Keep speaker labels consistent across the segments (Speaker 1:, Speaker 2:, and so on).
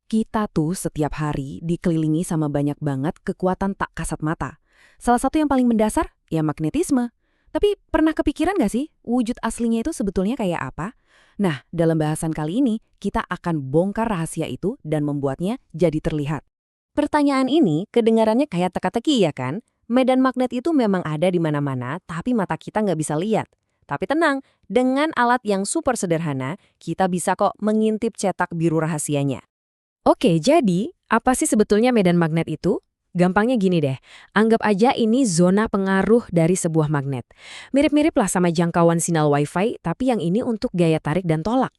Speaker 1: Kita tuh setiap hari dikelilingi sama banyak banget kekuatan tak kasat mata. Salah satu yang paling mendasar, ya magnetisme. Tapi pernah kepikiran gak sih, wujud aslinya itu sebetulnya kayak apa? Nah, dalam bahasan kali ini, kita akan bongkar rahasia itu dan membuatnya jadi terlihat.
Speaker 2: Pertanyaan ini kedengarannya kayak teka-teki ya kan? Medan magnet itu memang ada di mana-mana, tapi mata kita nggak bisa lihat. Tapi tenang, dengan alat yang super sederhana, kita bisa kok mengintip cetak biru rahasianya. Oke, jadi apa sih sebetulnya medan magnet itu? Gampangnya gini deh, anggap aja ini zona pengaruh dari sebuah magnet. Mirip-mirip lah sama jangkauan sinyal Wi-Fi, tapi yang ini untuk gaya tarik dan tolak.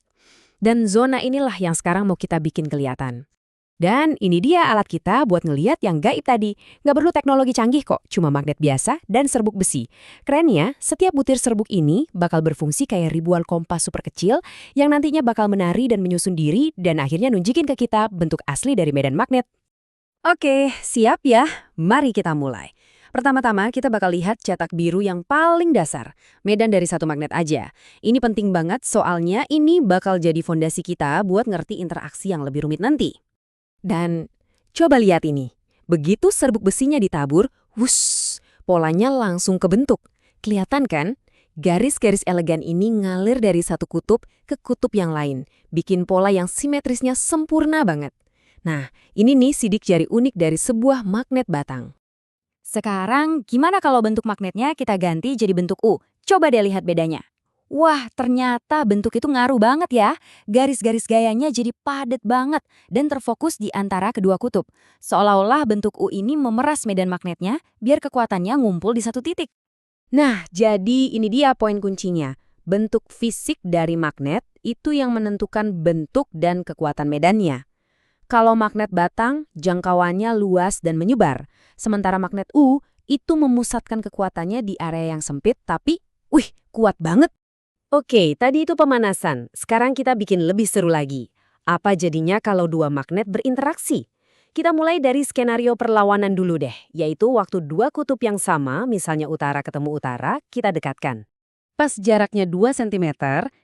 Speaker 2: Dan zona inilah yang sekarang mau kita bikin kelihatan. Dan ini dia alat kita buat ngeliat yang gaib tadi. Nggak perlu teknologi canggih kok, cuma magnet biasa dan serbuk besi. Kerennya, setiap butir serbuk ini bakal berfungsi kayak ribuan kompas super kecil yang nantinya bakal menari dan menyusun diri dan akhirnya nunjukin ke kita bentuk asli dari medan magnet. Oke, siap ya? Mari kita mulai. Pertama-tama kita bakal lihat cetak biru yang paling dasar, medan dari satu magnet aja. Ini penting banget soalnya ini bakal jadi fondasi kita buat ngerti interaksi yang lebih rumit nanti. Dan coba lihat ini. Begitu serbuk besinya ditabur, wuss, polanya langsung kebentuk. Kelihatan kan? Garis-garis elegan ini ngalir dari satu kutub ke kutub yang lain, bikin pola yang simetrisnya sempurna banget. Nah, ini nih sidik jari unik dari sebuah magnet batang. Sekarang, gimana kalau bentuk magnetnya kita ganti jadi bentuk U? Coba deh lihat bedanya. Wah, ternyata bentuk itu ngaruh banget ya. Garis-garis gayanya jadi padat banget dan terfokus di antara kedua kutub. Seolah-olah bentuk U ini memeras medan magnetnya biar kekuatannya ngumpul di satu titik. Nah, jadi ini dia poin kuncinya. Bentuk fisik dari magnet itu yang menentukan bentuk dan kekuatan medannya. Kalau magnet batang, jangkauannya luas dan menyebar. Sementara magnet U itu memusatkan kekuatannya di area yang sempit tapi, wih, kuat banget. Oke, tadi itu pemanasan. Sekarang kita bikin lebih seru lagi. Apa jadinya kalau dua magnet berinteraksi? Kita mulai dari skenario perlawanan dulu deh, yaitu waktu dua kutub yang sama, misalnya utara ketemu utara, kita dekatkan. Pas jaraknya 2 cm,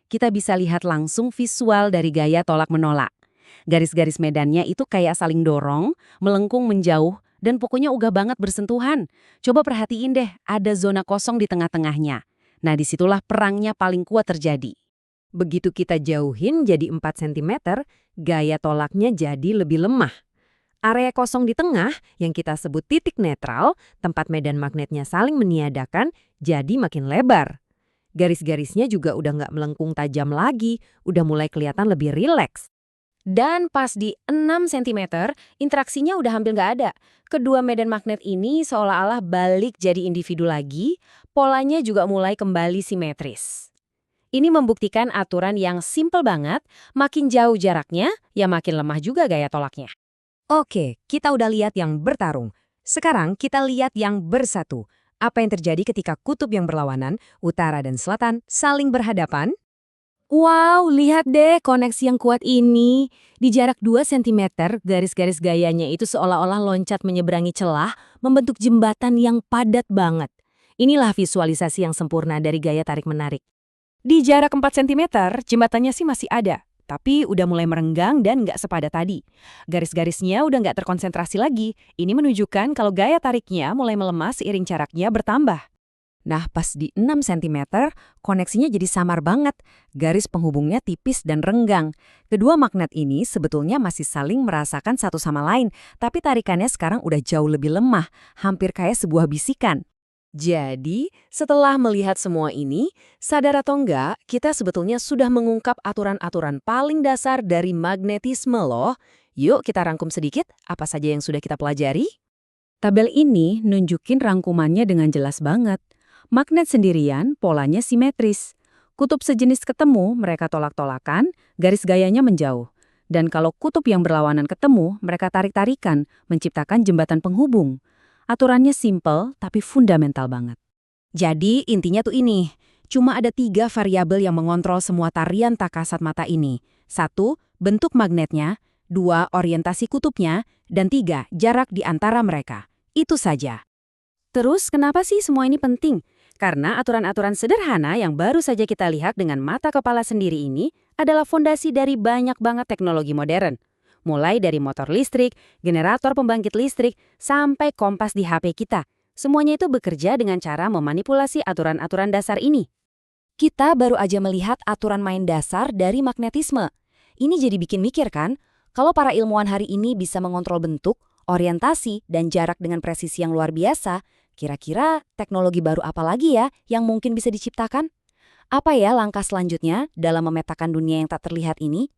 Speaker 2: kita bisa lihat langsung visual dari gaya tolak-menolak. Garis-garis medannya itu kayak saling dorong, melengkung menjauh, dan pokoknya ogah banget bersentuhan. Coba perhatiin deh, ada zona kosong di tengah-tengahnya. Nah, disitulah perangnya paling kuat terjadi. Begitu kita jauhin jadi 4 cm, gaya tolaknya jadi lebih lemah. Area kosong di tengah, yang kita sebut titik netral, tempat medan magnetnya saling meniadakan, jadi makin lebar. Garis-garisnya juga udah nggak melengkung tajam lagi, udah mulai kelihatan lebih rileks. Dan pas di 6 cm, interaksinya udah hampir nggak ada. Kedua medan magnet ini seolah-olah balik jadi individu lagi, polanya juga mulai kembali simetris. Ini membuktikan aturan yang simpel banget, makin jauh jaraknya, ya makin lemah juga gaya tolaknya. Oke, kita udah lihat yang bertarung. Sekarang kita lihat yang bersatu. Apa yang terjadi ketika kutub yang berlawanan, utara dan selatan, saling berhadapan? Wow, lihat deh koneksi yang kuat ini. Di jarak 2 cm, garis-garis gayanya itu seolah-olah loncat menyeberangi celah, membentuk jembatan yang padat banget. Inilah visualisasi yang sempurna dari gaya tarik-menarik. Di jarak 4 cm, jembatannya sih masih ada, tapi udah mulai merenggang dan nggak sepadat tadi. Garis-garisnya udah nggak terkonsentrasi lagi. Ini menunjukkan kalau gaya tariknya mulai melemah seiring jaraknya bertambah. Nah, pas di 6 cm, koneksinya jadi samar banget. Garis penghubungnya tipis dan renggang. Kedua magnet ini sebetulnya masih saling merasakan satu sama lain, tapi tarikannya sekarang udah jauh lebih lemah, hampir kayak sebuah bisikan. Jadi, setelah melihat semua ini, sadar atau enggak, kita sebetulnya sudah mengungkap aturan-aturan paling dasar dari magnetisme loh. Yuk kita rangkum sedikit apa saja yang sudah kita pelajari. Tabel ini nunjukin rangkumannya dengan jelas banget. Magnet sendirian, polanya simetris. Kutub sejenis ketemu, mereka tolak-tolakan, garis gayanya menjauh. Dan kalau kutub yang berlawanan ketemu, mereka tarik-tarikan, menciptakan jembatan penghubung. Aturannya simple, tapi fundamental banget. Jadi, intinya tuh ini. Cuma ada 3 variabel yang mengontrol semua tarian tak kasat mata ini. 1, bentuk magnetnya. 2, orientasi kutubnya. Dan 3, jarak di antara mereka. Itu saja. Terus, kenapa sih semua ini penting? Karena aturan-aturan sederhana yang baru saja kita lihat dengan mata kepala sendiri ini adalah fondasi dari banyak banget teknologi modern. Mulai dari motor listrik, generator pembangkit listrik, sampai kompas di HP kita. Semuanya itu bekerja dengan cara memanipulasi aturan-aturan dasar ini.
Speaker 1: Kita baru aja melihat aturan main dasar dari magnetisme. Ini jadi bikin mikir kan, kalau para ilmuwan hari ini bisa mengontrol bentuk, orientasi, dan jarak dengan presisi yang luar biasa, kira-kira teknologi baru apa lagi ya yang mungkin bisa diciptakan? Apa ya langkah selanjutnya dalam memetakan dunia yang tak terlihat ini?